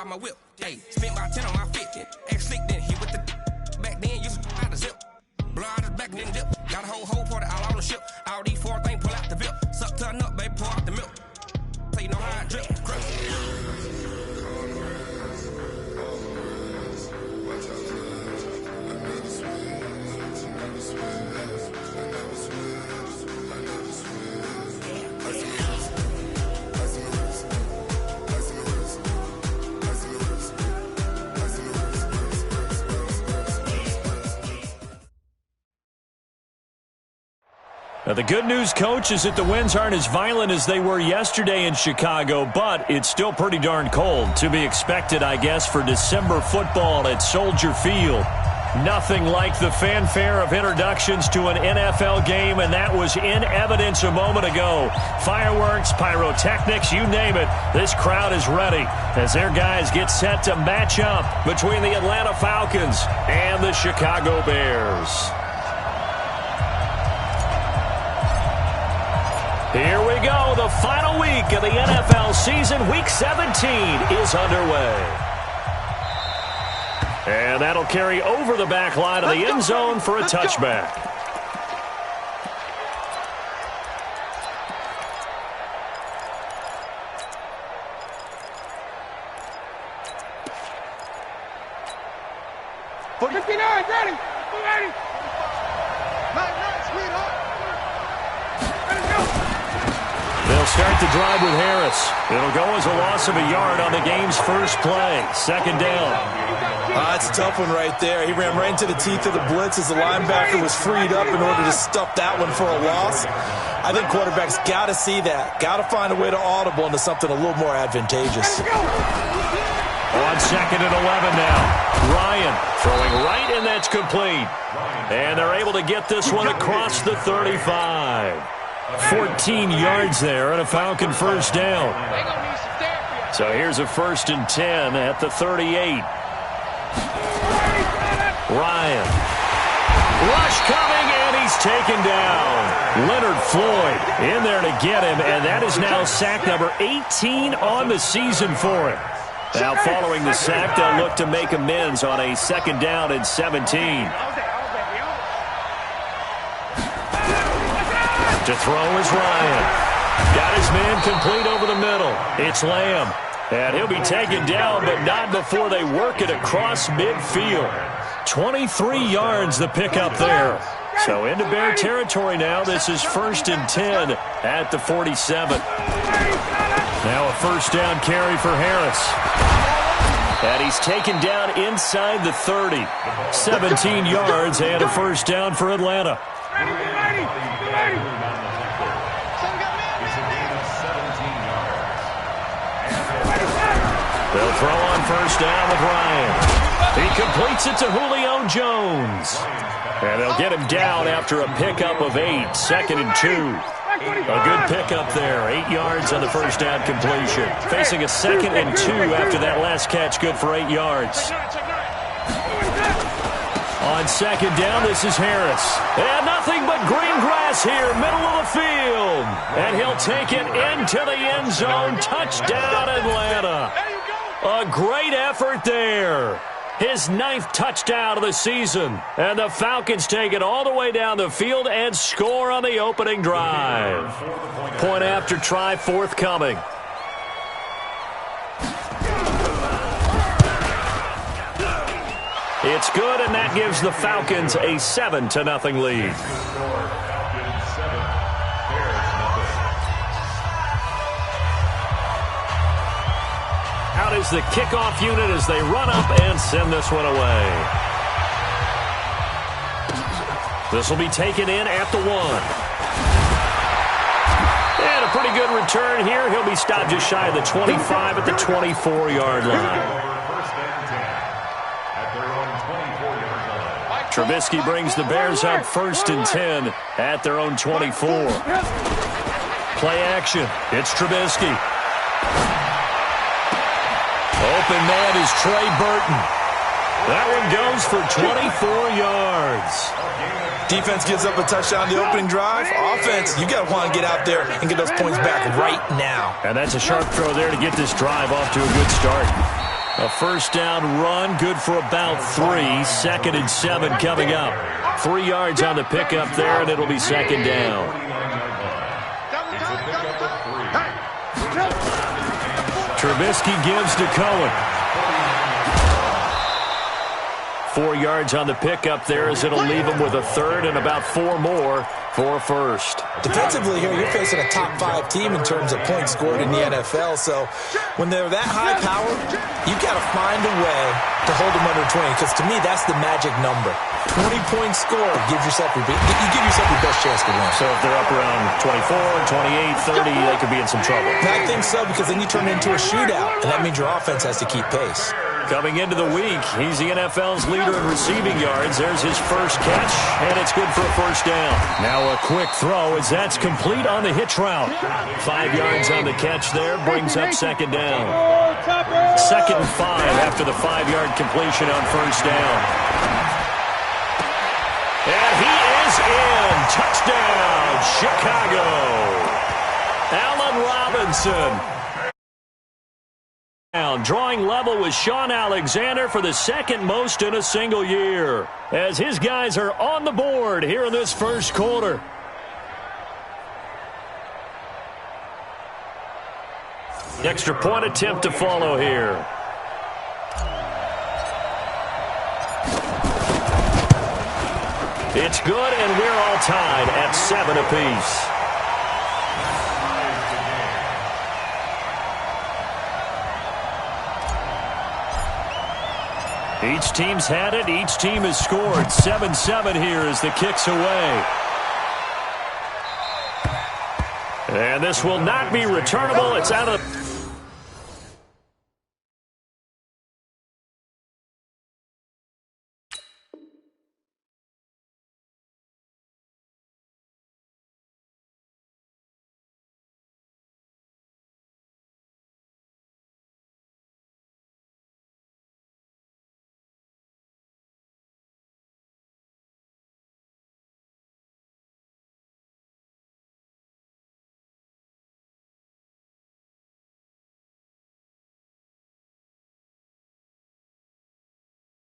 My whip, hey, spent my 10 on my 50. Ex-slick then hit with the back then, used to out the zip. Blow out his back and then dip. Got a whole party all on the ship. All these four things pull out the bip. Suck turn up, baby, pour out the milk. So you know how I drip, crush. Now, the good news, Coach, is that the winds aren't as violent as they were yesterday in Chicago, but it's still pretty darn cold. To be expected, I guess, for December football at Soldier Field. Nothing like the fanfare of introductions to an NFL game, and that was in evidence a moment ago. Fireworks, pyrotechnics, you name it. This crowd is ready as their guys get set to match up between the Atlanta Falcons and the Chicago Bears. Here we go. The final week of the NFL season. Week 17 is underway. And that'll carry over the back line of the end zone for a touchback. For 59, ready. They'll start the drive with Harris. It'll go as a loss of a yard on the game's first play. Second down. It's a tough one right there. He ran right into the teeth of the blitz as the linebacker was freed up in order to stuff that one for a loss. I think quarterbacks got to see that. Got to find a way to audible into something a little more advantageous. On second and 11 now. Ryan throwing right, and that's complete. And they're able to get this one across the 35. 14 yards there and a Falcon first down. So here's a 1st and 10 at the 38. Ryan. Rush coming, and he's taken down. Leonard Floyd in there to get him, and that is now sack number 18 on the season for him. Now following the sack, they'll look to make amends on a 2nd down and 17. To throw is Ryan. Got his man complete over the middle. It's Lamb. And he'll be taken down, but not before they work it across midfield. 23 yards the pickup there. So into Bear territory now. This is 1st and 10 at the 47. Now a 1st down carry for Harris. And he's taken down inside the 30. 17 yards and a 1st down for Atlanta. They'll throw on 1st down with Ryan. He completes it to Julio Jones. And they'll get him down after a pickup of 8. 2nd and 2. A good pickup there. 8 yards on the 1st down completion. Facing a 2nd and 2 after that last catch. Good for 8 yards. On 2nd down, this is Harris. And nothing but green grass here, middle of the field. And he'll take it into the end zone. Touchdown, Atlanta. A great effort there. His 9th touchdown of the season. And the Falcons take it all the way down the field and score on the opening drive. Point after try forthcoming. It's good, and that gives the Falcons a 7-0 lead. Out is the kickoff unit as they run up and send this one away. This will be taken in at the 1. And a pretty good return here. He'll be stopped just shy of the 25 at the 24-yard line. Trubisky brings the Bears up 1st and 10 at their own 24. Play action. It's Trubisky. Open man is Trey Burton. That one goes for 24 yards. Defense gives up a touchdown the opening drive. Offense, you got to want to get out there and get those points back right now. And that's a sharp throw there to get this drive off to a good start. A first down run, good for about 3. 2nd and 7 coming up. 3 yards on the pickup there, and it'll be 2nd down. Trubisky gives to Cohen. 4 yards on the pickup there as it'll leave him with a 3rd and about 4 more for a first. Defensively here, you're facing a top 5 team in terms of points scored in the NFL. So when they're that high power, you've got to find a way to hold them under 20. Because to me, that's the magic number. 20-point score gives yourself you give yourself your best chance to win. So if they're up around 24, 28, 30, they could be in some trouble. I think so, because then you turn it into a shootout, and that means your offense has to keep pace. Coming into the week, he's the NFL's leader in receiving yards. There's his first catch, and it's good for a first down. Now a quick throw as that's complete on the hitch route. 5 yards on the catch there, brings up 2nd down. 2nd and 5 after the 5-yard completion on first down. And he is in. Touchdown, Chicago. Allen Robinson. Drawing level with Sean Alexander for the 2nd most in a single year, as his guys are on the board here in this first quarter. Extra point attempt to follow here. It's good, and we're all tied at 7 apiece. Each team's had it. Each team has scored. 7-7 here as the kick's away. And this will not be returnable. It's out of the...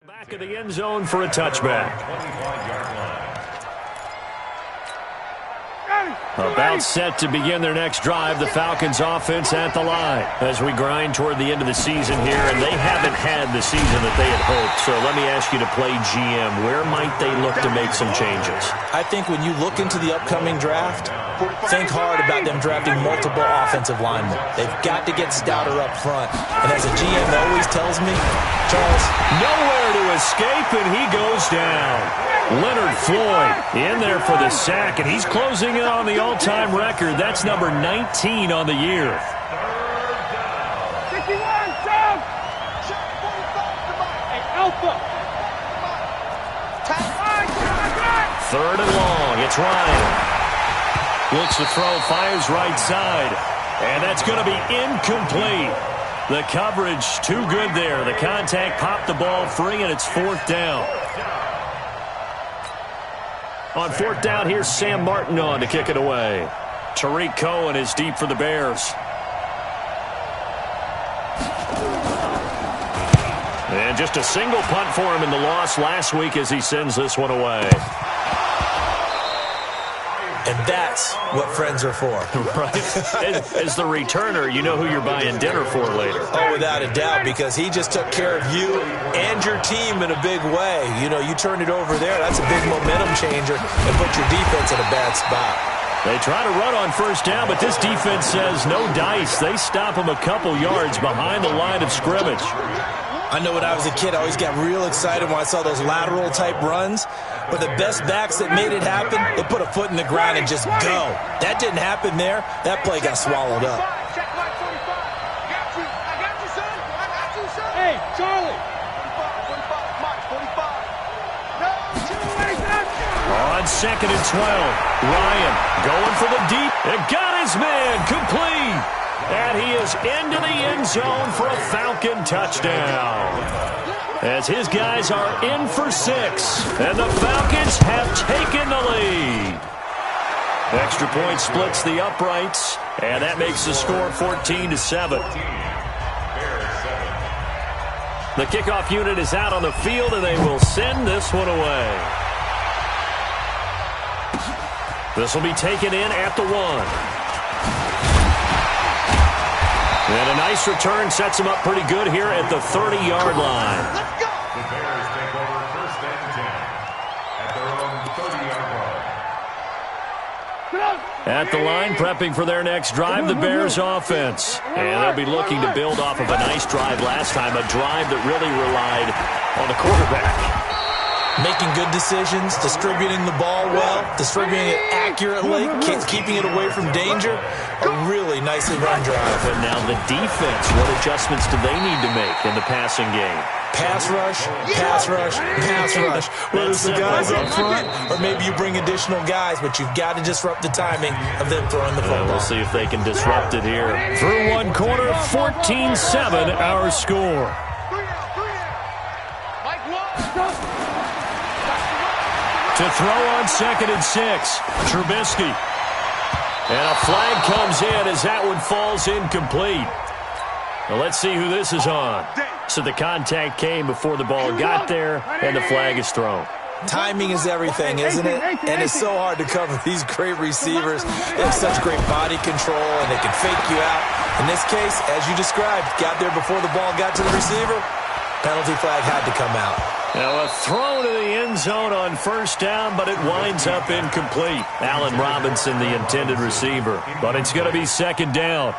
Back of the end zone for a touchback. About set to begin their next drive, the Falcons offense at the line as we grind toward the end of the season here, and they haven't had the season that they had hoped. So let me ask you to play GM. Where might they look to make some changes? I think when you look into the upcoming draft, think hard about them drafting multiple offensive linemen. They've got to get stouter up front. And as a GM always tells me, Charles, nowhere to escape, and he goes down. Leonard Floyd in there for the sack, and he's closing in on the all-time record. That's number 19 on the year. 61, down. Alpha. 3rd and long. It's Ryan. Looks to throw, fires right side. And that's going to be incomplete. The coverage too good there. The contact popped the ball free, and it's 4th down. On 4th down, here's Sam Martin on to kick it away. Tariq Cohen is deep for the Bears. And just a single punt for him in the loss last week as he sends this one away. And that's what friends are for. Right. As the returner, you know who you're buying dinner for later. Oh, without a doubt, because he just took care of you and your team in a big way. You know, you turned it over there. That's a big momentum changer and put your defense in a bad spot. They try to run on first down, but this defense says no dice. They stop him a couple yards behind the line of scrimmage. I know when I was a kid, I always got real excited when I saw those lateral-type runs. But the best backs that made it happen, they put a foot in the ground and just go. That didn't happen there. That play got swallowed up. Hey, Charlie. On 2nd and 12, Ryan going for the deep. It got his man complete. And he is into the end zone for a Falcon touchdown. As his guys are in for 6. And the Falcons have taken the lead. Extra point splits the uprights. And that makes the score 14-7. The kickoff unit is out on the field, and they will send this one away. This will be taken in at the 1. And a nice return sets him up pretty good here at the 30-yard line. Let's go. The Bears take over 1st and 10 at their own 30-yard line. At the line, prepping for their next drive, the Bears offense. And they'll be looking to build off of a nice drive last time, a drive that really relied on the quarterback. Making good decisions, distributing the ball well, distributing it accurately, keeping it away from danger. A really nicely run drive. But now the defense, what adjustments do they need to make in the passing game? Pass rush, pass rush, pass rush. Whether it's the guys up front or maybe you bring additional guys, but you've got to disrupt the timing of them throwing the football. We'll see if they can disrupt it here. Through one quarter, 14-7 our score. To throw on 2nd and 6, Trubisky. And a flag comes in as that one falls incomplete. Well, let's see who this is on. So the contact came before the ball got there, and the flag is thrown. Timing is everything, isn't it? And it's so hard to cover these great receivers. They have such great body control, and they can fake you out. In this case, as you described, got there before the ball got to the receiver. Penalty flag had to come out. Now a throw to the end zone on 1st down, but it winds up incomplete. Allen Robinson, the intended receiver. But it's going to be 2nd down.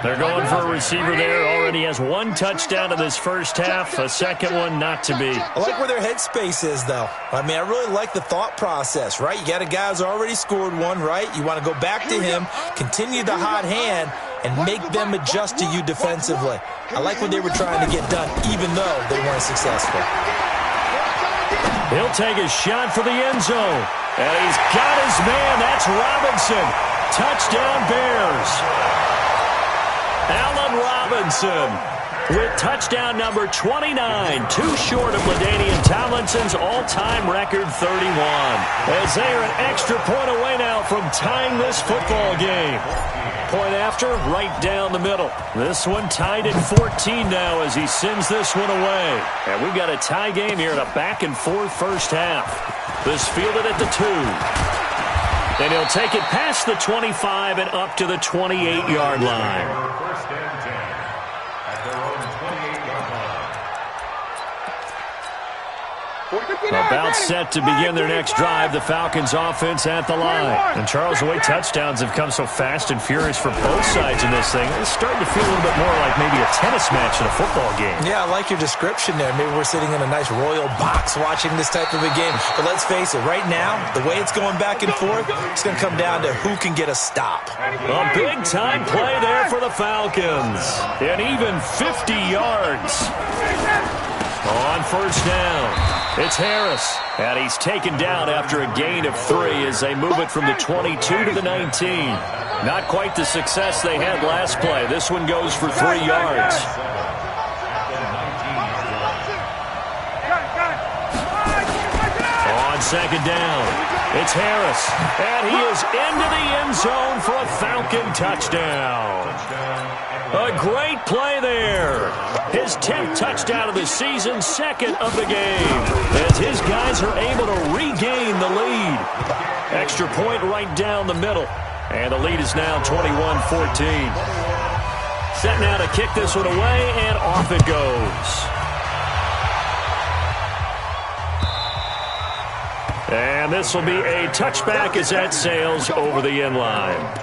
They're going for a receiver there. Already has 1 touchdown in this first half. A second one not to be. I like where their headspace is, though. I mean, I really like the thought process, right? You got a guy who's already scored one, right? You want to go back to him, continue the hot hand, and make them adjust to you defensively. I like what they were trying to get done, even though they weren't successful. He'll take a shot for the end zone. And he's got his man. That's Robinson. Touchdown, Bears. Allen Robinson with touchdown number 29, too short of LaDainian Tomlinson's all-time record 31. As they are an extra point away now from tying this football game. Point after, right down the middle. This one tied at 14 now as he sends this one away. And we've got a tie game here in a back-and-forth first half. This fielded at the 2. And he'll take it past the 25 and up to the 28-yard line. First and 10 at their own 28-yard line. About set to begin their next drive, the Falcons offense at the line. And Charles, the way touchdowns have come so fast and furious for both sides in this thing, it's starting to feel a little bit more like maybe a tennis match in a football game. Yeah, I like your description there. Maybe we're sitting in a nice royal box watching this type of a game. But let's face it, right now, the way it's going back and forth, it's going to come down to who can get a stop. A big-time play there for the Falcons. And even 50 yards. On 1st down. It's Harris, and he's taken down after a gain of 3 as they move it from the 22 to the 19. Not quite the success they had last play. This one goes for 3 yards. On 2nd down, it's Harris, and he is into the end zone for a Falcon touchdown. A great play there. His 10th touchdown of the season, 2nd of the game. As his guys are able to regain the lead. Extra point right down the middle. And the lead is now 21-14. Set now to kick this one away, and off it goes. And this will be a touchback as that sails over the end line.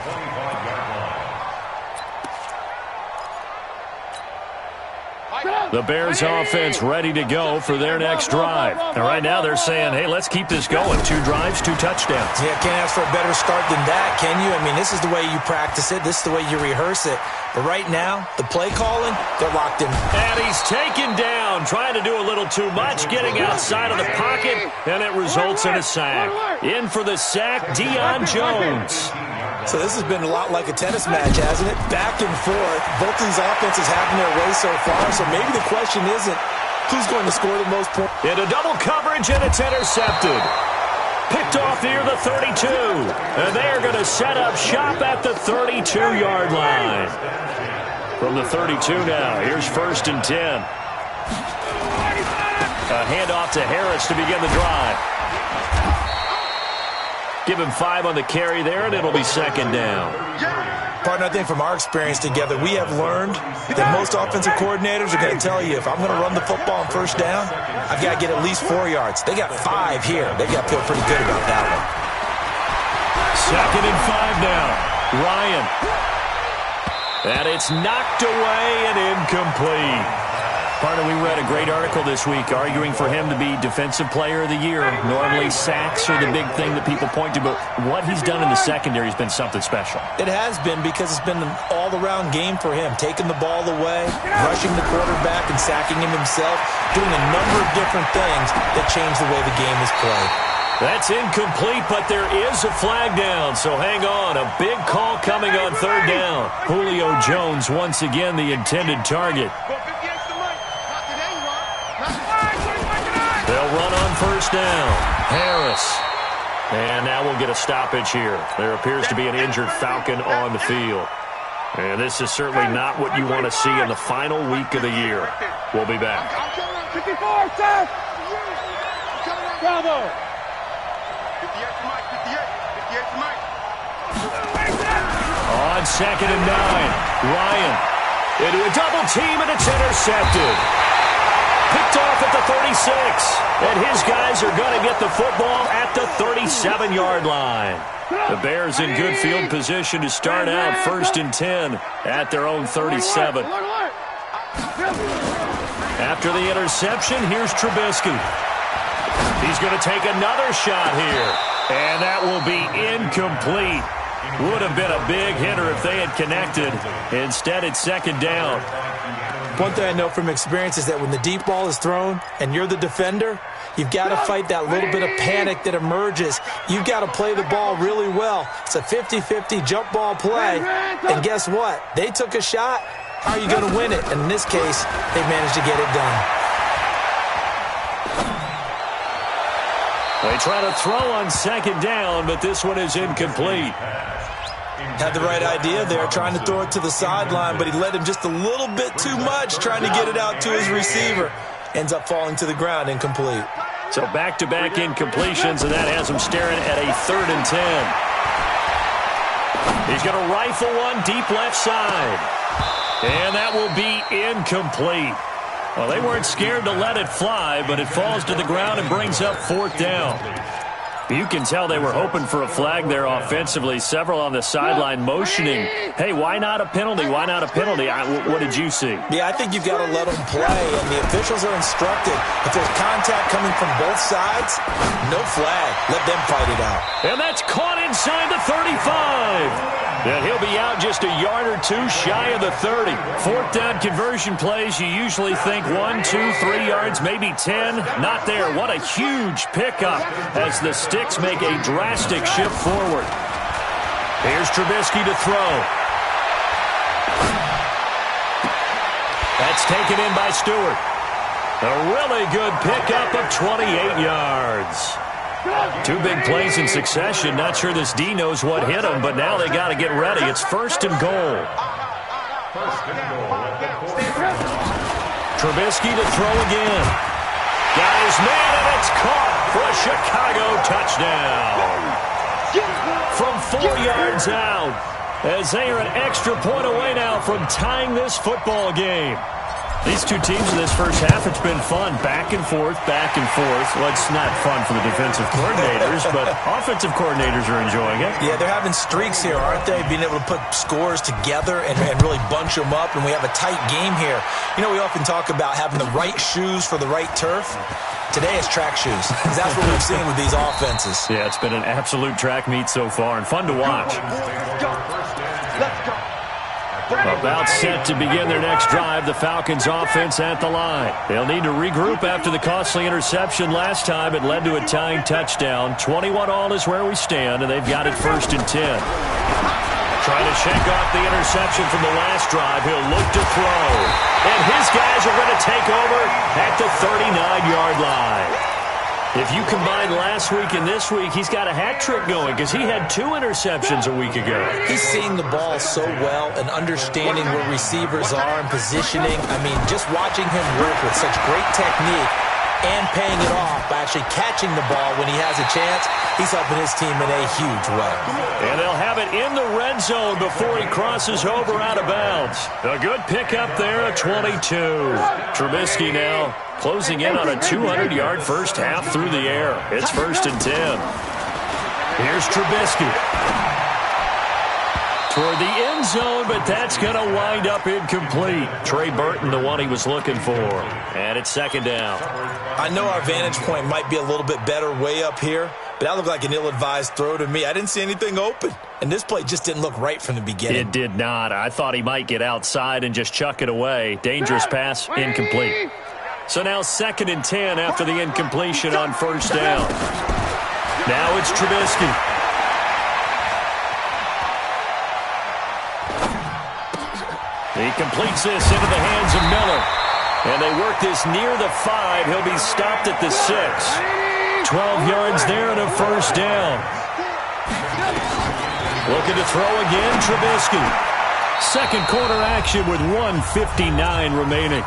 The Bears offense ready to go for their next drive. And right now they're saying, hey, let's keep this going. 2 drives, 2 touchdowns. Yeah, can't ask for a better start than that, can you? I mean, this is the way you practice it. This is the way you rehearse it. But right now, the play calling, they're locked in. And he's taken down, trying to do a little too much, getting outside of the pocket, and it results in a sack. In for the sack, Deion Jones. So this has been a lot like a tennis match, hasn't it? Back and forth. Both of these offenses having their way so far. So maybe the question isn't who's going to score the most points. Into double coverage, and it's intercepted. Picked off near the 32. And they are going to set up shop at the 32-yard line. From the 32 now, here's 1st and 10. A handoff to Harris to begin the drive. Give him 5 on the carry there, and it'll be second down. Partner, I think from our experience together, we have learned that most offensive coordinators are going to tell you, if I'm going to run the football on first down, I've got to get at least 4 yards. They got 5 here. They've got to feel pretty good about that one. Second and 5 now. Ryan. And it's knocked away and incomplete. Partner, we read a great article this week arguing for him to be Defensive Player of the Year. Normally, sacks are the big thing that people point to, but what he's done in the secondary has been something special. It has been, because it's been an all-around game for him, taking the ball away, rushing the quarterback, and sacking him himself, doing a number of different things that change the way the game is played. That's incomplete, but there is a flag down, so hang on. A big call coming on third down. Julio Jones, once again, the intended target. They'll run on first down. Harris. And now we'll get a stoppage here. There appears to be an injured Falcon on the field. And this is certainly not what you want to see in the final week of the year. We'll be back. 54, Seth! Bravo! 58 to Mike. On second and 9, Ryan into a double team, and it's intercepted. Picked off at the 36, and his guys are going to get the football at the 37-yard line. The Bears in good field position to start out first and 10 at their own 37. After the interception, here's Trubisky. He's going to take another shot here, and that will be incomplete. Would have been a big hitter if they had connected. Instead, it's second down. One thing I know from experience is that when the deep ball is thrown and you're the defender, you've got to fight that little bit of panic that emerges. You've got to play the ball really well. It's a 50-50 jump ball play. And guess what? They took a shot. How are you going to win it? And in this case, they managed to get it done. They try to throw on second down, but this one is incomplete. Had the right idea there, trying to throw it to the sideline, but he led him just a little bit too much, trying to get it out to his receiver. Ends up falling to the ground, incomplete. So back-to-back incompletions, and that has him staring at a 3rd and 10. He's going to rifle one deep left side. And that will be incomplete. Well, they weren't scared to let it fly, but it falls to the ground and brings up 4th down. You can tell they were hoping for a flag there offensively. Several on the sideline motioning, hey, why not a penalty? Why not a penalty? What did you see? Yeah, I think you've got to let them play, and the officials are instructed. If there's contact coming from both sides, no flag. Let them fight it out. And that's caught inside the 35. And he'll be out just a yard or two shy of the 30. 4th down conversion plays, you usually think 1, 2, 3 yards, maybe 10. Not there. What a huge pickup as the Sticks make a drastic shift forward. Here's Trubisky to throw. That's taken in by Stewart. A really good pickup of 28 yards. 2 big plays in succession. Not sure this D knows what hit him, but now they got to get ready. It's 1st and goal. Trubisky to throw again. Got his man, and it's caught for a Chicago touchdown. From 4 yards out, as they are an extra point away now from tying this football game. These two teams in this first half, it's been fun. Back and forth, back and forth. Well, it's not fun for the defensive coordinators, but offensive coordinators are enjoying it. Yeah, they're having streaks here, aren't they? Being able to put scores together and really bunch them up, and we have a tight game here. You know, we often talk about having the right shoes for the right turf. Today it's track shoes. That's what we've seen with these offenses. Yeah, it's been an absolute track meet so far and fun to watch. Let's go. About set to begin their next drive, the Falcons offense at the line. They'll need to regroup after the costly interception last time. It led to a tying touchdown. 21-all is where we stand, and they've got it 1st and 10. Trying to shake off the interception from the last drive. He'll look to throw. And his guys are going to take over at the 39-yard line. If you combine last week and this week, he's got a hat trick going because he had 2 interceptions a week ago. He's seeing the ball so well and understanding where receivers are and positioning. I mean, just watching him work with such great technique and paying it off by actually catching the ball when he has a chance, he's helping his team in a huge way. And they'll have it in the red zone before he crosses over out of bounds. A good pickup there at 22. Trubisky now closing in on a 200-yard first half through the air. It's 1st and 10. Here's Trubisky. Toward the end zone, but that's going to wind up incomplete. Trey Burton, the one he was looking for. And it's 2nd down. I know our vantage point might be a little bit better way up here, but that looked like an ill-advised throw to me. I didn't see anything open, and this play just didn't look right from the beginning. It did not. I thought he might get outside and just chuck it away. Dangerous pass, incomplete. So now 2nd and 10 after the incompletion on 1st down. Now it's Trubisky. He completes this into the hands of Miller. And they work this near the 5. He'll be stopped at the 6. 12 yards there and a 1st down. Looking to throw again, Trubisky. Second quarter action with 1:59 remaining.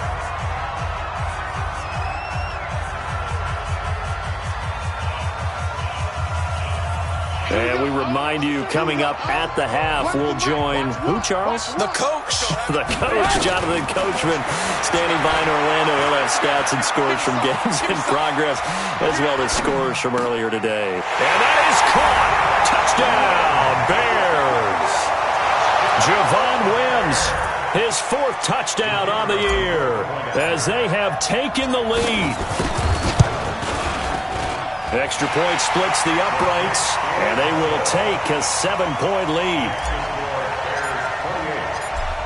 And we remind you, coming up at the half, we'll join who, Charles? The coach. The coach, Jonathan Coachman, standing by in Orlando. He'll have stats and scores from games in progress, as well as scores from earlier today. And that is caught. Touchdown, Bears. Javon Wims, his 4th touchdown on the year, as they have taken the lead. Extra point splits the uprights, and they will take a 7-point lead.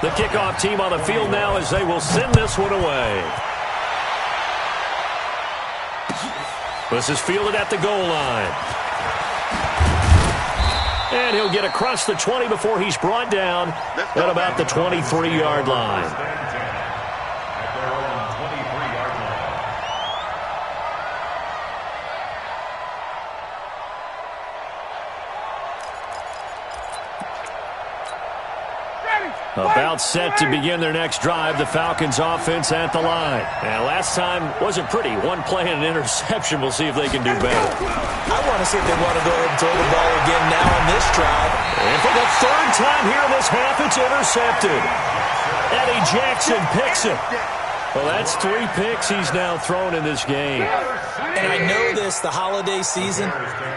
The kickoff team on the field now as they will send this one away. This is fielded at the goal line. And he'll get across the 20 before he's brought down at about the 23-yard line. About set to begin their next drive, the Falcons offense at the line. And last time wasn't pretty. One play and an interception. We'll see if they can do better. I want to see if they want to go ahead and throw the ball again now on this drive. And for the 3rd time here in this half, it's intercepted. Eddie Jackson picks it. Well, that's 3 picks he's now thrown in this game. And I know this, the holiday season,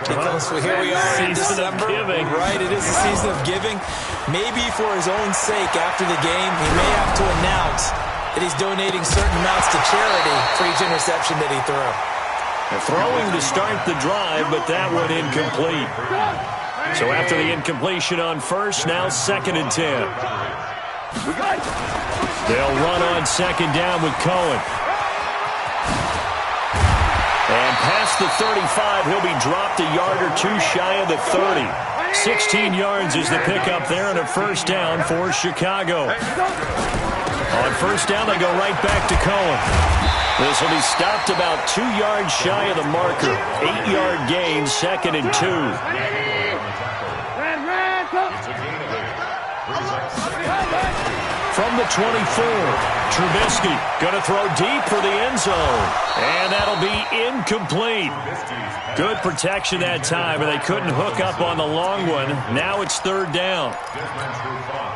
because here we are in December. Giving. Right, it is the season of giving. Maybe for his own sake after the game, he may have to announce that he's donating certain amounts to charity for each interception that he threw. Throwing to start the drive, but that one incomplete. So after the incompletion on 1st, now 2nd and 10. They'll run on 2nd down with Cohen. And past the 35, he'll be dropped a yard or 2 shy of the 30. 16 yards is the pickup there and a 1st down for Chicago. On 1st down, they go right back to Cohen. This will be stopped about 2 yards shy of the marker. 8-yard gain, 2nd and 2. From the 24, Trubisky going to throw deep for the end zone. And that'll be incomplete. Good protection that time, and they couldn't hook up on the long one. Now it's 3rd down.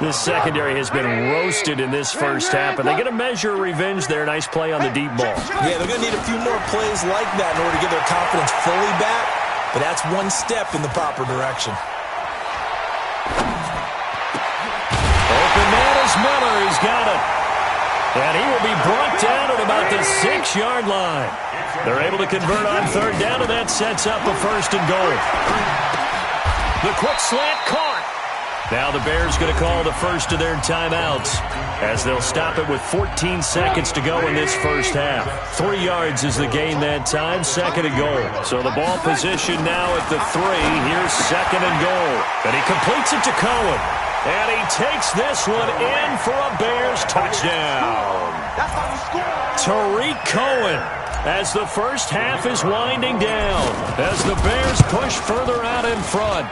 This secondary has been roasted in this first half, and they're going to measure revenge there. Nice play on the deep ball. Yeah, they're going to need a few more plays like that in order to get their confidence fully back, but that's one step in the proper direction. Open man is Miller. He's got it. And he will be brought down at about the 6-yard line. They're able to convert on 3rd down, and that sets up a 1st and goal. The quick slant caught. Now the Bears going to call the first of their timeouts as they'll stop it with 14 seconds to go in this first half. 3 yards is the gain that time, 2nd and goal. So the ball position now at the 3. Here's 2nd and goal. And he completes it to Cohen. And he takes this one in for a Bears touchdown. Tariq Cohen as the first half is winding down, as the Bears push further out in front.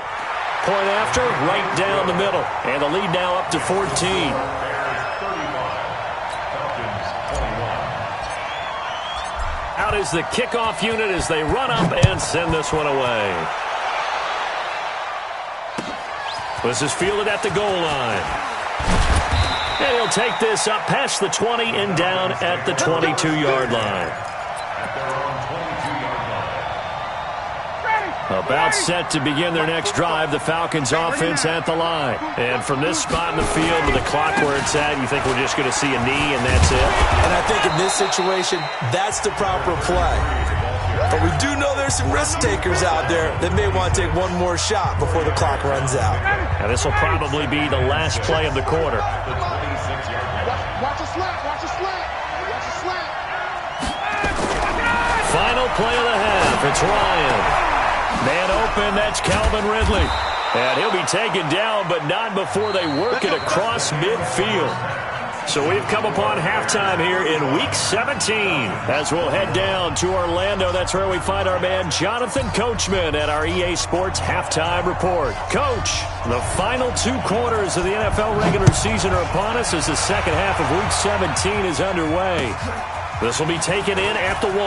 Point after, right down the middle, and the lead now up to 14. Out is the kickoff unit as they run up and send this one away. This is fielded at the goal line. And he'll take this up past the 20 and down at the 22-yard line. About set to begin their next drive, the Falcons offense at the line. And from this spot in the field to the clock where it's at, you think we're just going to see a knee and that's it? And I think in this situation, that's the proper play. But we do know there's some risk takers out there that may want to take one more shot before the clock runs out. Now this will probably be the last play of the quarter. Watch a slant, watch a slant, watch a slant. Final play of the half, it's Ryan. Man open, that's Calvin Ridley. And he'll be taken down, but not before they work it across midfield. So we've come upon halftime here in Week 17. As we'll head down to Orlando, that's where we find our man Jonathan Coachman at our EA Sports Halftime Report. Coach, the final 2 quarters of the NFL regular season are upon us as the second half of Week 17 is underway. This will be taken in at the 1.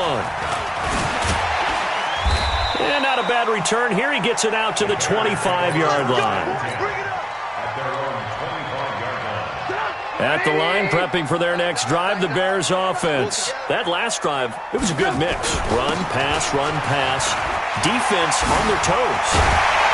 And not a bad return here. He gets it out to the 25-yard line. At the line, prepping for their next drive, the Bears offense. That last drive, it was a good mix. Run, pass, defense on their toes.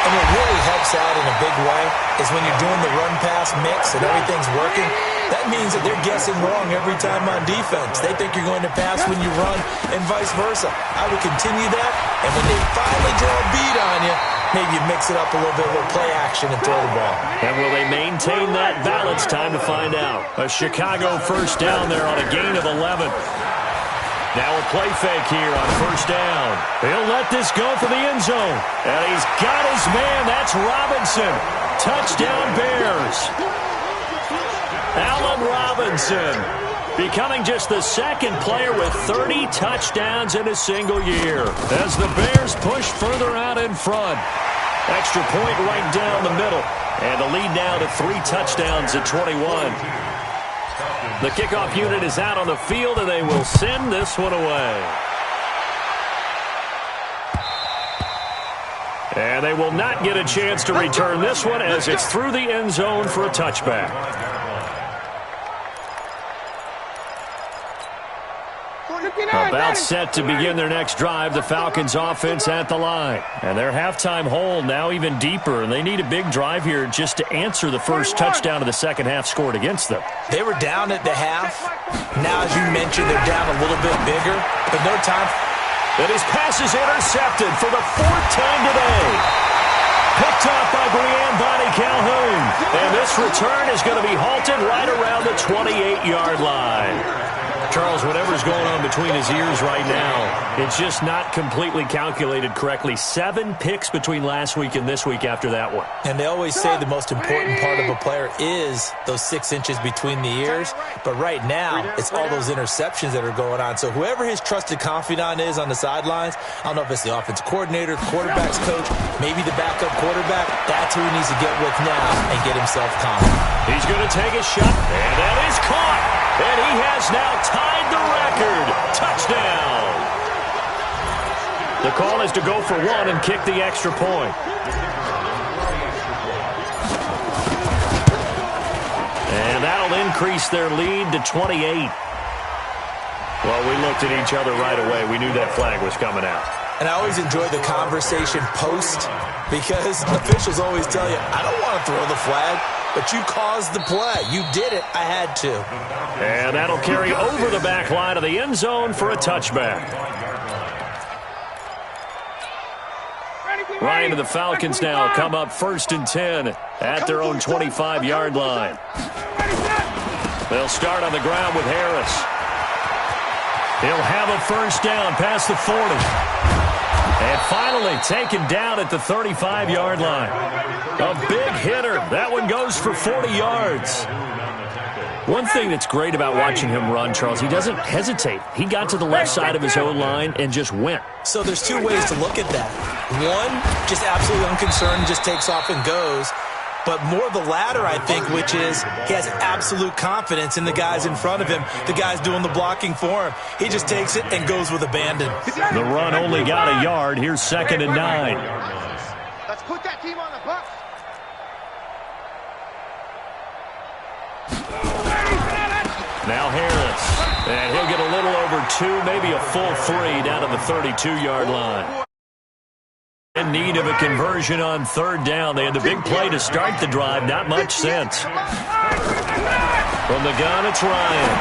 And what really helps out in a big way is when you're doing the run-pass mix and everything's working, that means that they're guessing wrong every time on defense. They think you're going to pass when you run and vice versa. I would continue that, and when they finally draw a beat on you, maybe you mix it up a little bit with play action and throw the ball. And will they maintain that balance? Time to find out. A Chicago first down there on a gain of 11. Now a play fake here on first down. He'll let this go for the end zone. And he's got his man. That's Robinson. Touchdown Bears. Allen Robinson becoming just the second player with 30 touchdowns in a single year as the Bears push further out in front. Extra point right down the middle. And the lead now to 3 touchdowns at 21. The kickoff unit is out on the field, and they will send this one away. And they will not get a chance to return this one as it's through the end zone for a touchback. About set to begin their next drive, the Falcons offense at the line. And their halftime hole now even deeper, and they need a big drive here just to answer the first touchdown of the second half scored against them. They were down at the half. Now, as you mentioned, they're down a little bit bigger, but no time. And his pass is intercepted for the 4th time today. Picked off by Breanne Bonnie Calhoun. And this return is going to be halted right around the 28-yard line. Charles, whatever's going on between his ears right now, it's just not completely calculated correctly. 7 picks between last week and this week after that one. And they always say the most important part of a player is those 6 inches between the ears. But right now, it's all those interceptions that are going on. So whoever his trusted confidant is on the sidelines, I don't know if it's the offensive coordinator, quarterback's coach, maybe the backup quarterback, that's who he needs to get with now and get himself calm. He's going to take a shot, and that is caught. And he has now tied the record. Touchdown. The call is to go for 1 and kick the extra point. And that'll increase their lead to 28. Well, we looked at each other right away. We knew that flag was coming out. And I always enjoy the conversation post because officials always tell you, I don't want to throw the flag. But you caused the play. You did it. I had to. And that'll carry over the back line of the end zone for a touchback. Ryan and the Falcons now come up 1st and 10 at their own 25-yard line. They'll start on the ground with Harris. He'll have a first down past the 40. And finally taken down at the 35-yard line. A big hitter. That one goes for 40 yards. One thing that's great about watching him run, Charles, he doesn't hesitate. He got to the left side of his own line and just went. So there's two ways to look at that. One, just absolutely unconcerned, just takes off and goes. But more the latter, I think, which is he has absolute confidence in the guys in front of him, the guys doing the blocking for him. He just takes it and goes with abandon. The run only got a yard. Here's 2nd and 9. Let's put that team on the bus. Now Harris. And he'll get a little over 2, maybe a full 3 down to the 32-yard line. In need of a conversion on 3rd down. They had the big play to start the drive. Not much sense. From the gun, it's Ryan.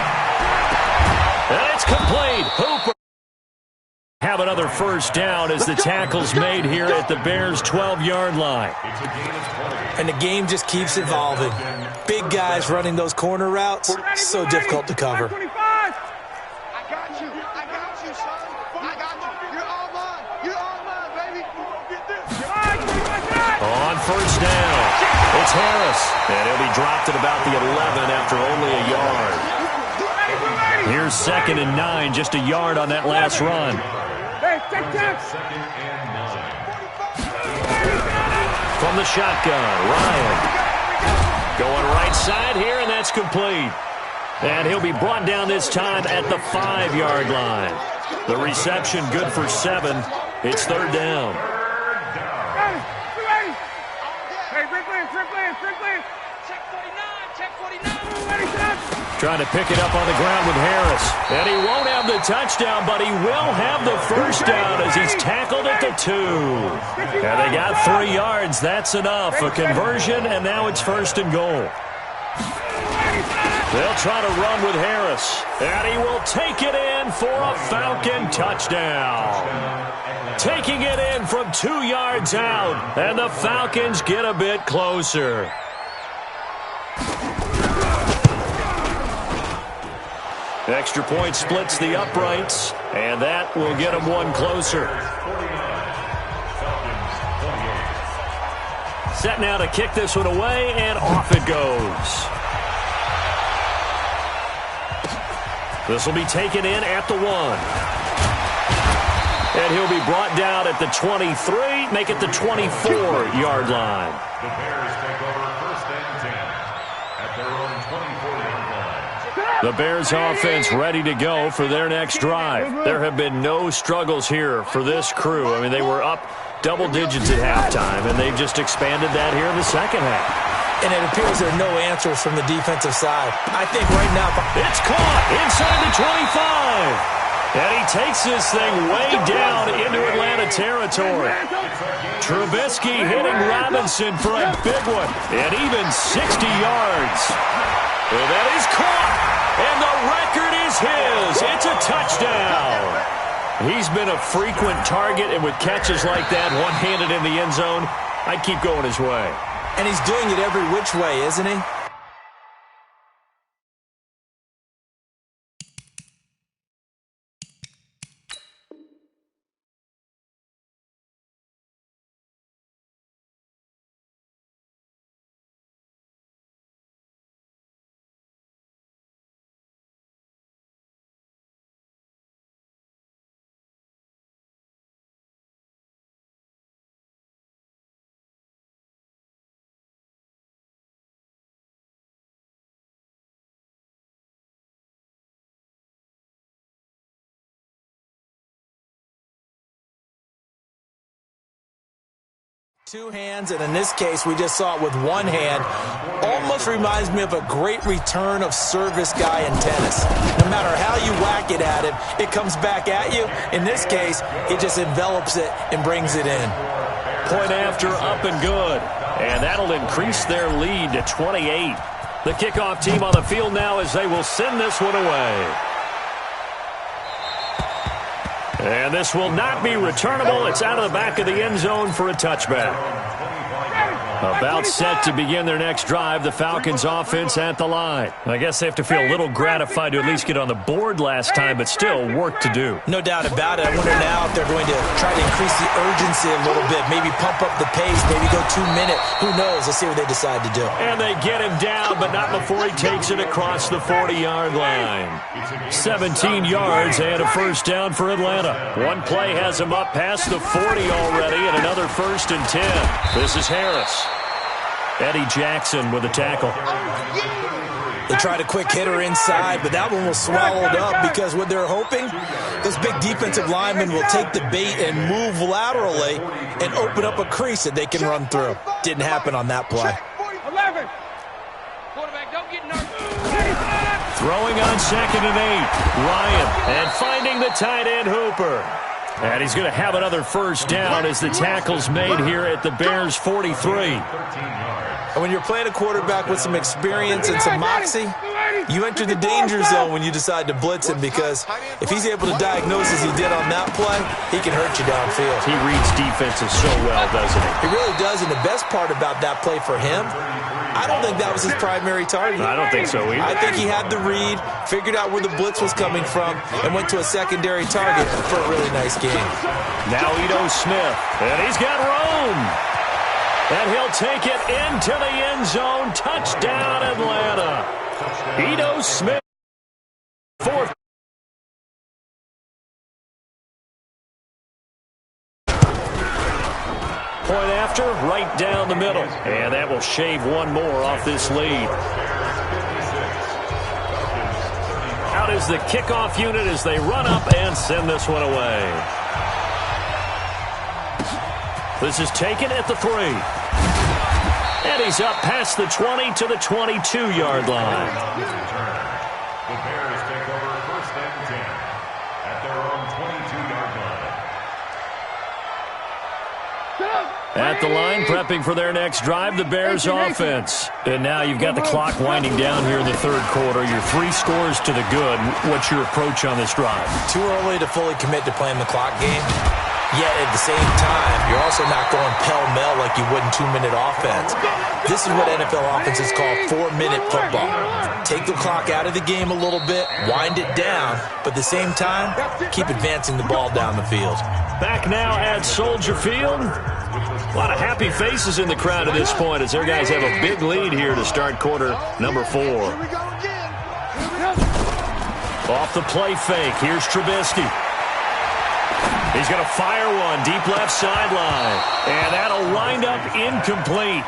And it's complete. Hooper. Have another 1st down as the tackle's made here at the Bears' 12-yard line. And the game just keeps evolving. Big guys running those corner routes, so difficult to cover. I got you, son. I got you. You're all mine. You're all mine, baby. On 1st down, it's Harris. And he'll be dropped at about the 11 after only a yard. Here's 2nd and 9, just a yard on that last run. From the shotgun, Ryan. Going right side here, and that's complete. And he'll be brought down this time at the 5-yard line. The reception good for 7. It's 3rd down. Trying to pick it up on the ground with Harris. And he won't have the touchdown, but he will have the 1st down as he's tackled at the 2. And they got 3 yards. That's enough. A conversion, and now it's 1st and goal. They'll try to run with Harris. And he will take it in for a Falcon touchdown. Taking it in from 2 yards out. And the Falcons get a bit closer. Extra point splits the uprights, and that will get them 1 closer. Set now to kick this one away, and off it goes. This will be taken in at the 1. And he'll be brought down at the 23, make it the 24-yard line. The Bears take over 1st and 10 at their own 24-yard line. The Bears offense ready to go for their next drive. There have been no struggles here for this crew. I mean, they were up double digits at halftime, and they've just expanded that here in the 2nd half. And it appears there are no answers from the defensive side. I think right now... It's caught inside the 25. And he takes this thing way down into Atlanta territory. Trubisky hitting Robinson for a big one. And even 60 yards. And that is caught. And the record is his. It's a touchdown. He's been a frequent target, and with catches like that, one-handed in the end zone, I'd keep going his way. And he's doing it every which way, isn't he? Two hands, and in this case, we just saw it with one hand. Almost reminds me of a great return of service guy in tennis. No matter how you whack it at him, it comes back at you. In this case, he just envelops it and brings it in. Point after, up and good. And that'll increase their lead to 28. The kickoff team on the field now as they will send this one away. And this will not be returnable. It's out of the back of the end zone for a touchback. About set to begin their next drive, the Falcons offense at the line. I guess they have to feel a little gratified to at least get on the board last time, but still work to do. No doubt about it. I wonder now if they're going to try to increase the urgency a little bit, maybe pump up the pace, maybe go 2 minute. Who knows? Let's see what they decide to do. And they get him down, but not before he takes it across the 40-yard line. 17 yards and a first down for Atlanta. One play has him up past the 40 already, and another 1st and 10. This is Harris. Eddie Jackson with a tackle. They tried a quick hitter inside, but that one was swallowed up because what they're hoping, those big defensive linemen will take the bait and move laterally and open up a crease that they can run through. Didn't happen on that play. 11. Quarterback, don't get nervous. Throwing on 2nd and 8. Ryan, and finding the tight end Hooper. And he's going to have another first down as the tackle's made here at the Bears' 43. And when you're playing a quarterback with some experience and some moxie, you enter the danger zone when you decide to blitz him, because if he's able to diagnose as he did on that play, he can hurt you downfield. He reads defenses so well, doesn't he? He really does, and the best part about that play for him, I don't think that was his primary target. I don't think so either. I think he had the read, figured out where the blitz was coming from, and went to a secondary target for a really nice game. Now Ito Smith, and he's got room. And he'll take it into the end zone. Touchdown, Atlanta. Ito Smith. 4th. Point after, right down the middle. And that will shave one more off this lead. Out is the kickoff unit as they run up and send this one away. This is taken at the 3. And he's up past the 20 to the 22-yard line. The Bears take over 1st and 10 at their own 22-yard line. At the line, prepping for their next drive, the Bears offense. And now you've got the clock winding down here in the 3rd quarter. You're 3 scores to the good. What's your approach on this drive? Too early to fully commit to playing the clock game. Yet at the same time, you're also not going pell-mell like you would in 2-minute offense. This is what NFL offenses call 4-minute football. Take the clock out of the game a little bit, wind it down, but at the same time, keep advancing the ball down the field. Back now at Soldier Field. A lot of happy faces in the crowd at this point as their guys have a big lead here to start quarter number 4. Off the play fake, here's Trubisky. He's going to fire one deep left sideline. And that'll wind up incomplete.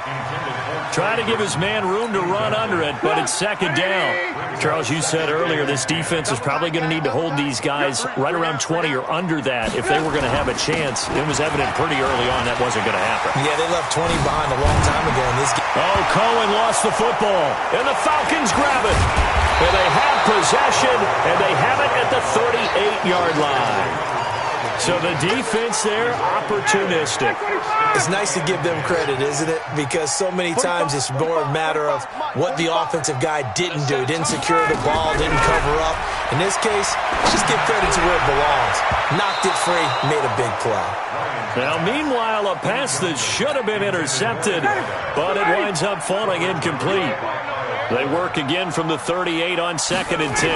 Try to give his man room to run under it, but it's 2nd down. Charles, you said earlier this defense is probably going to need to hold these guys right around 20 or under that if they were going to have a chance. It was evident pretty early on that wasn't going to happen. Yeah, they left 20 behind a long time ago in this game. Oh, Cohen lost the football, and the Falcons grab it. And they have possession, and they have it at the 38-yard line. So the defense there, opportunistic. It's nice to give them credit, isn't it? Because so many times it's more a matter of what the offensive guy didn't do. Didn't secure the ball, didn't cover up. In this case, just give credit to where it belongs. Knocked it free, made a big play. Now, meanwhile, a pass that should have been intercepted, but it winds up falling incomplete. They work again from the 38 on 2nd and 10.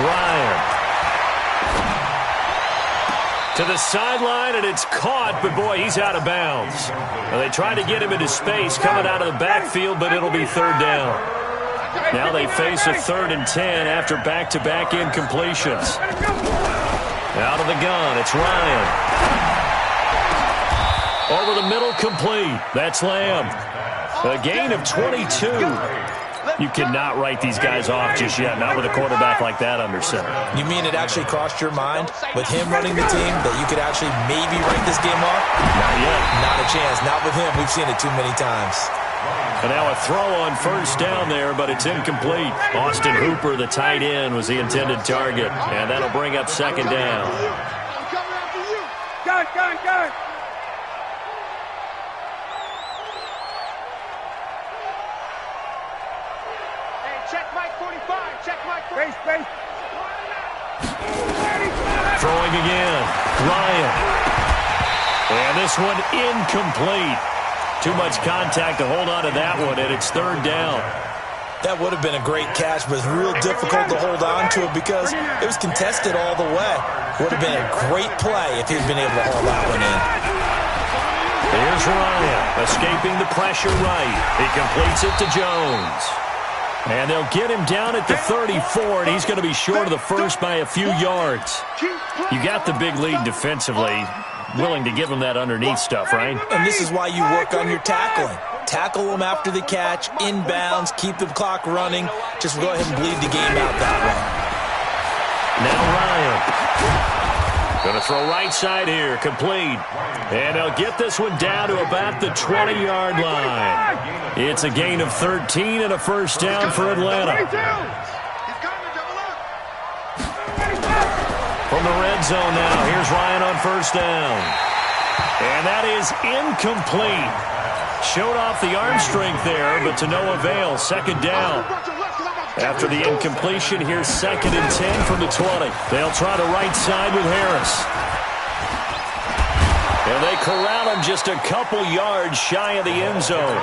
Ryan. To the sideline, and it's caught, but boy, he's out of bounds. Well, they try to get him into space coming out of the backfield, but it'll be 3rd down. Now they face a 3rd and 10 after back-to-back incompletions. Out of the gun, it's Ryan. Over the middle, complete. That's Lamb. A gain of 22. You cannot write these guys off just yet, not with a quarterback like that under center. You mean it actually crossed your mind with him running the team that you could actually maybe write this game off? Not yet. Not a chance. Not with him. We've seen it too many times. And now a throw on 1st down there, but it's incomplete. Austin Hooper, the tight end, was the intended target, and that'll bring up 2nd down. I'm coming after you. Gun. Check Mike 45. Check Mike 45. Space. Throwing again. Ryan. And this one incomplete. Too much contact to hold on to that one, and it's third down. That would have been a great catch, but it's real difficult to hold on to it because it was contested all the way. Would have been a great play if he'd been able to hold that one in. Here's Ryan, escaping the pressure right. He completes it to Jones. And they'll get him down at the 34, and he's going to be short of the first by a few yards. You got the big lead defensively. Willing to give him that underneath stuff, right? And this is why you work on your tackling. Tackle them after the catch, inbounds, keep the clock running. Just go ahead and bleed the game out that way. Now Ryan. Going to throw right side here, complete. And they'll get this one down to about the 20-yard line. It's a gain of 13 and a first down for Atlanta. From the red zone now, here's Ryan on first down. And that is incomplete. Showed off the arm strength there, but to no avail. Second down. After the incompletion, here's 2nd and 10 from the 20. They'll try the right side with Harris. And they corral him just a couple yards shy of the end zone.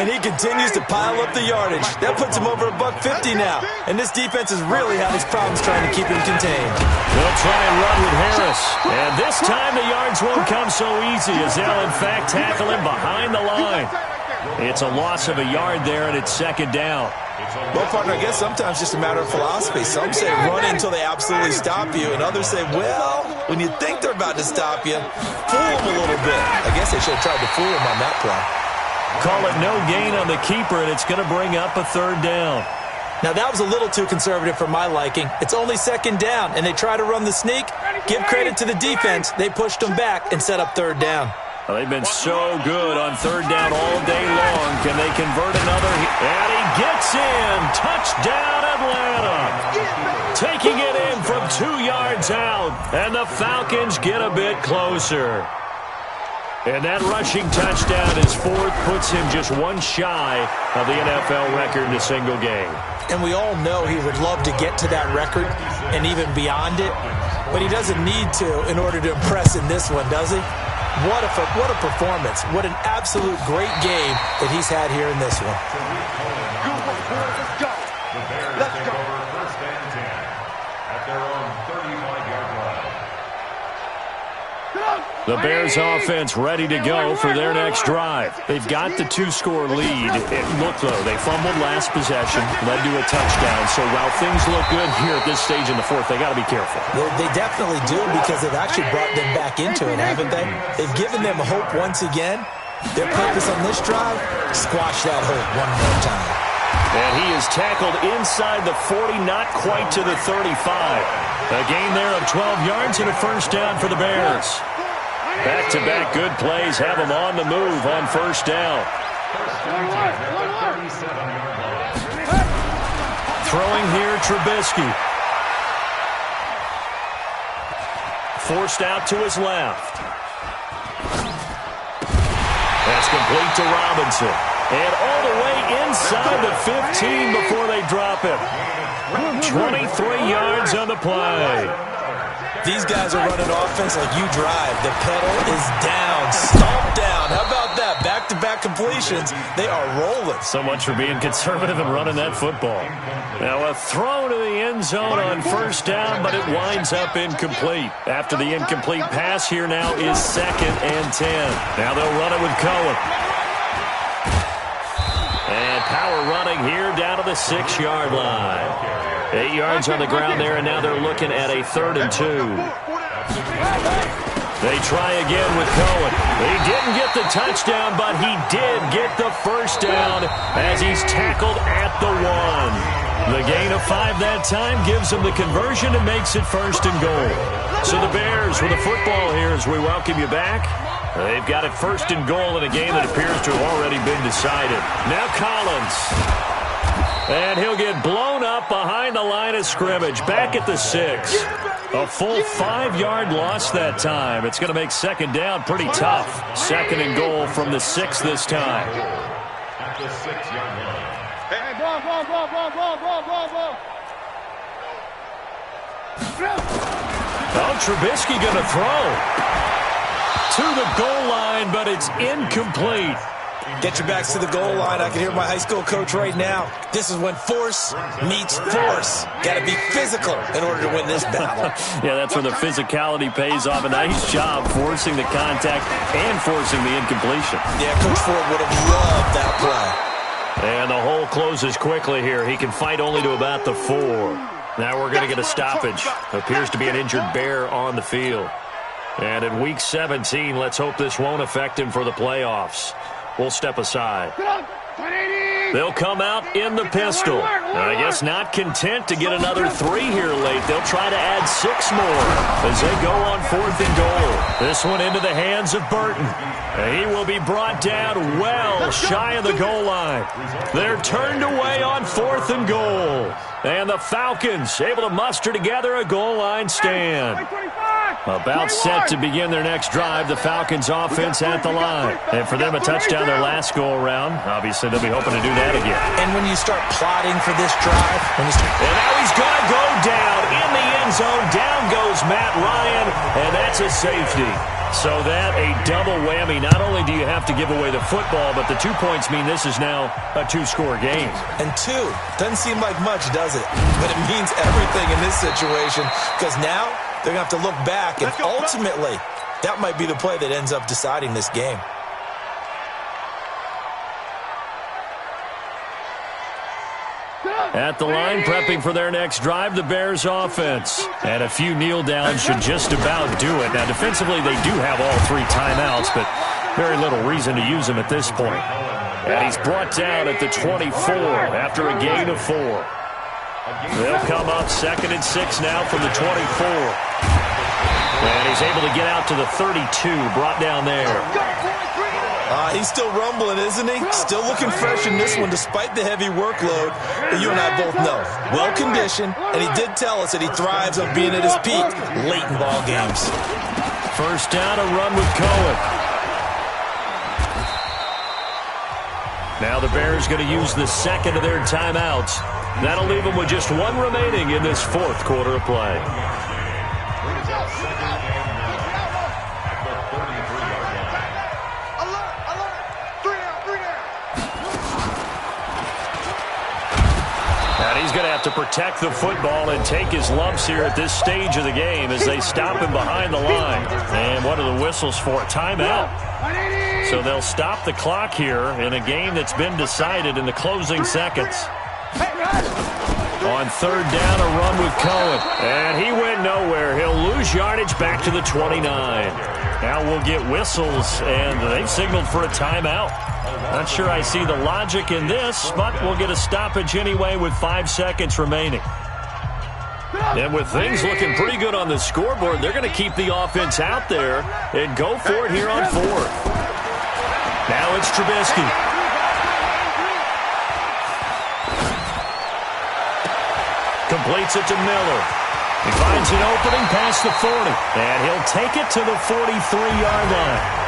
And he continues to pile up the yardage. That puts him over $150 now. And this defense has really had its problems trying to keep him contained. They'll try and run with Harris. And this time the yards won't come so easy as they'll, in fact, tackle him behind the line. It's a loss of a yard there, and it's 2nd down. Well, partner, I guess sometimes it's just a matter of philosophy. Some say run until they absolutely stop you, and others say, well, when you think they're about to stop you, fool them a little bit. I guess they should have tried to fool him on that play. Call it no gain on the keeper, and it's going to bring up a 3rd down. Now, that was a little too conservative for my liking. It's only 2nd down, and they try to run the sneak. Give credit to the defense. They pushed them back and set up 3rd down. Well, they've been so good on 3rd down all day long. Can they convert another? And he gets in. Touchdown, Atlanta. Taking it in from 2 yards out. And the Falcons get a bit closer. And that rushing touchdown, his 4th, puts him just one shy of the NFL record in a single game. And we all know he would love to get to that record and even beyond it. But he doesn't need to in order to impress in this one, does he? What a performance. What an absolute great game that he's had here in this one. Let's go. The Bears take over 1st and 10 at their own 35-yard line. The Bears offense ready to go for their next drive. They've got the 2-score lead. Look, though, they fumbled last possession, led to a touchdown. So while things look good here at this stage in the 4th, they got to be careful. They definitely do because they've actually brought them back into it, haven't they? They've given them hope once again. Their purpose on this drive, squash that hope one more time. And he is tackled inside the 40, not quite to the 35. A gain there of 12 yards and a first down for the Bears. Back-to-back good plays have him on the move on first down. Throwing here, Trubisky. Forced out to his left. That's complete to Robinson. And all the way inside the 15 before they drop him. 23 yards on the play. These guys are running offense like you drive. The pedal is down, stomped down. How about that? Back-to-back completions. They are rolling. So much for being conservative and running that football. Now a throw to the end zone on first down, but it winds up incomplete. After the incomplete pass, here now is 2nd and 10. Now they'll run it with Cohen. And power running here down to the 6-yard line. 8 yards on the ground there, and now they're looking at a 3rd and 2. They try again with Cohen. He didn't get the touchdown, but he did get the first down as he's tackled at the 1. The gain of 5 that time gives him the conversion and makes it 1st and goal. So the Bears with the football here as we welcome you back. They've got it 1st and goal in a game that appears to have already been decided. Now Collins. And he'll get blown up behind the line of scrimmage, back at the 6. A full 5-yard loss that time. It's going to make 2nd down pretty tough. 2nd and goal from the 6 this time. At the 6-yard line. Hey, go. Oh, Trubisky going to throw. To the goal line, but it's incomplete. Get your backs to the goal line. I can hear my high school coach right now. This is when force meets force. Got to be physical in order to win this battle. Yeah, that's where the physicality pays off. A nice job forcing the contact and forcing the incompletion. Yeah, Coach Ford would have loved that play. And the hole closes quickly here. He can fight only to about the 4. Now we're going to get a stoppage. Appears to be an injured Bear on the field. And in Week 17, let's hope this won't affect him for the playoffs. We'll step aside. They'll come out in the pistol. I guess not content to get another 3 here late. They'll try to add 6 more as they go on 4th and goal. This one into the hands of Burton. He will be brought down well shy of the goal line. They're turned away on 4th and goal. And the Falcons able to muster together a goal line stand. About set to begin their next drive, the Falcons offense at the line. And for them, a touchdown their last go-around. Obviously, they'll be hoping to do that again. And when you start plotting for this drive... And now he's going to go down in the end zone. Down goes Matt Ryan, and that's a safety. So that a double whammy. Not only do you have to give away the football, but the 2 points mean this is now a 2-score game. And 2 doesn't seem like much, does it? But it means everything in this situation because now they're going to have to look back, and ultimately that might be the play that ends up deciding this game. At the line, prepping for their next drive, the Bears offense. And a few kneel downs should just about do it. Now, defensively, they do have all 3 timeouts, but very little reason to use them at this point. And he's brought down at the 24 after a gain of 4. They'll come up 2nd and 6 now from the 24. And he's able to get out to the 32, brought down there. He's still rumbling, isn't he? Still looking fresh in this one despite the heavy workload. But you and I both know, well-conditioned, and he did tell us that he thrives on being at his peak late in ball games. First down, a run with Cohen. Now the Bears going to use the second of their timeouts. That'll leave them with just 1 remaining in this 4th quarter of play. He's going to have to protect the football and take his lumps here at this stage of the game as they stop him behind the line. And what are the whistles for? Timeout. So they'll stop the clock here in a game that's been decided in the closing seconds. On 3rd down, a run with Cohen. And he went nowhere. He'll lose yardage back to the 29. Now we'll get whistles, and they've signaled for a timeout. Not sure I see the logic in this, but we'll get a stoppage anyway with 5 seconds remaining. And with things looking pretty good on the scoreboard, they're going to keep the offense out there and go for it here on 4th. Now it's Trubisky. Completes it to Miller. He finds an opening past the 40, and he'll take it to the 43-yard line.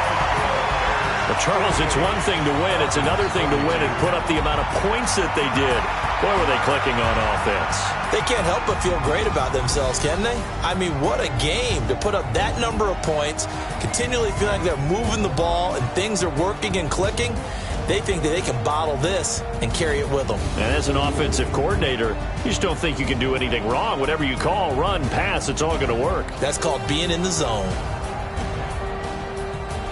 But, Charles, it's one thing to win. It's another thing to win and put up the amount of points that they did. Boy, were they clicking on offense. They can't help but feel great about themselves, can they? I mean, what a game to put up that number of points, continually feeling like they're moving the ball and things are working and clicking. They think that they can bottle this and carry it with them. And as an offensive coordinator, you just don't think you can do anything wrong. Whatever you call, run, pass, it's all going to work. That's called being in the zone.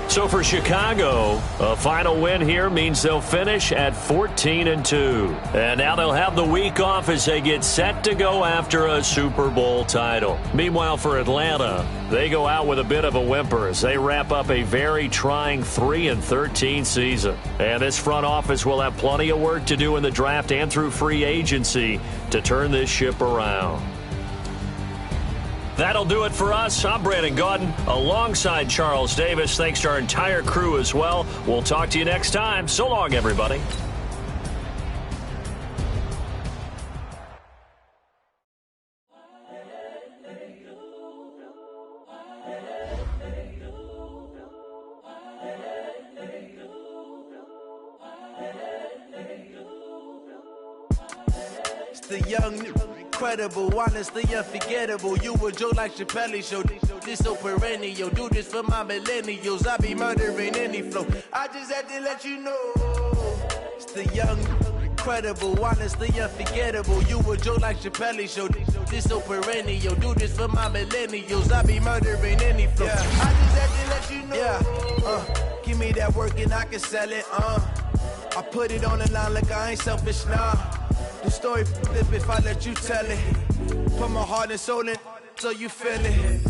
So for Chicago, a final win here means they'll finish at 14-2. And now they'll have the week off as they get set to go after a Super Bowl title. Meanwhile, for Atlanta, they go out with a bit of a whimper as they wrap up a very trying 3-13 season. And this front office will have plenty of work to do in the draft and through free agency to turn this ship around. That'll do it for us. I'm Brandon Gaudin alongside Charles Davis. Thanks to our entire crew as well. We'll talk to you next time. So long, everybody. It's the young incredible, honestly unforgettable. You a joke like Chappelle Show. This so perennial. Do this for my millennials. I be murdering any flow. I just had to let you know. It's the young, incredible, honestly unforgettable. You a joke like Chappelle Show. This so perennial. Do this for my millennials. I be murdering any flow. Yeah. I just had to let you know. Yeah. Give me that work and I can sell it. I put it on the line like I ain't selfish, nah. The story flip if I let you tell it. Put my heart and soul in so you feel it.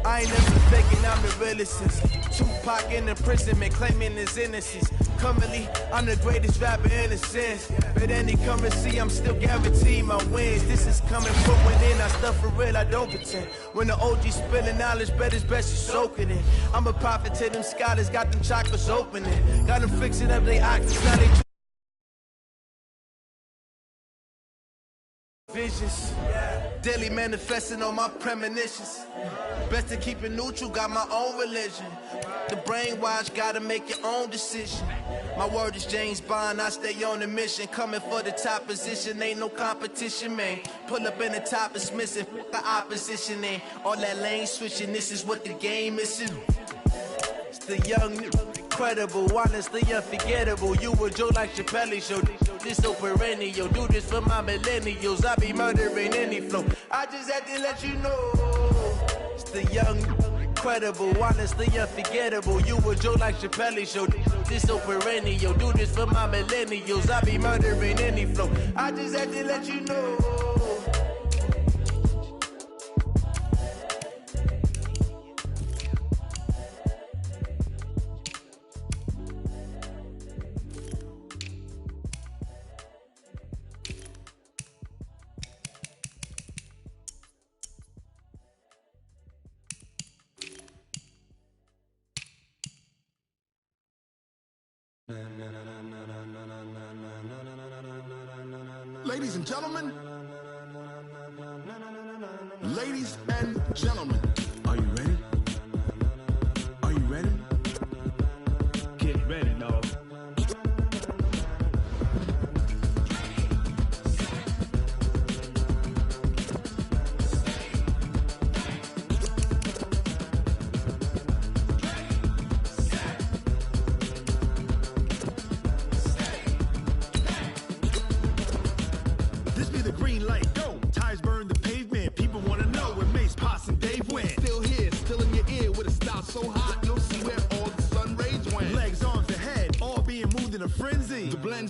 I ain't never faking, I'm the realest since Tupac in imprisonment, claiming his innocence. Currently, I'm the greatest rapper in a sense. But any currency, I'm still guaranteed my wins. This is coming from within, I stuff for real, I don't pretend. When the OG spilling knowledge, bet it's best you soak it in. I'm a prophet to them scholars, got them chakras opening. Got them fixing up they oxys, now they visions. Daily manifesting on my premonitions. Best to keep it neutral, got my own religion. The brainwash, gotta make your own decision. My word is James Bond, I stay on a mission. Coming for the top position, ain't no competition, man. Pull up in the top, it's missing, the opposition ain't. All that lane switching, this is what the game is. It's the young, incredible, honestly unforgettable. You a joke like Chappelle Show. This so perennial. Do this for my millennials. I be murdering any flow. I just had to let you know. It's the young, incredible, honestly unforgettable. You a joke like Chappelle Show. This so perennial. Do this for my millennials. I be murdering any flow. I just had to let you know. Ladies and gentlemen, ladies and gentlemen, are you ready? Are you ready? Get ready, dog. This be the green light, go. Tires burn the pavement. People wanna know where Mace, Potts, and Dave went. Still here, still in your ear with a style so hot, you'll see where all the sun rays went. Legs, arms, and head, all being moved in a frenzy. The blend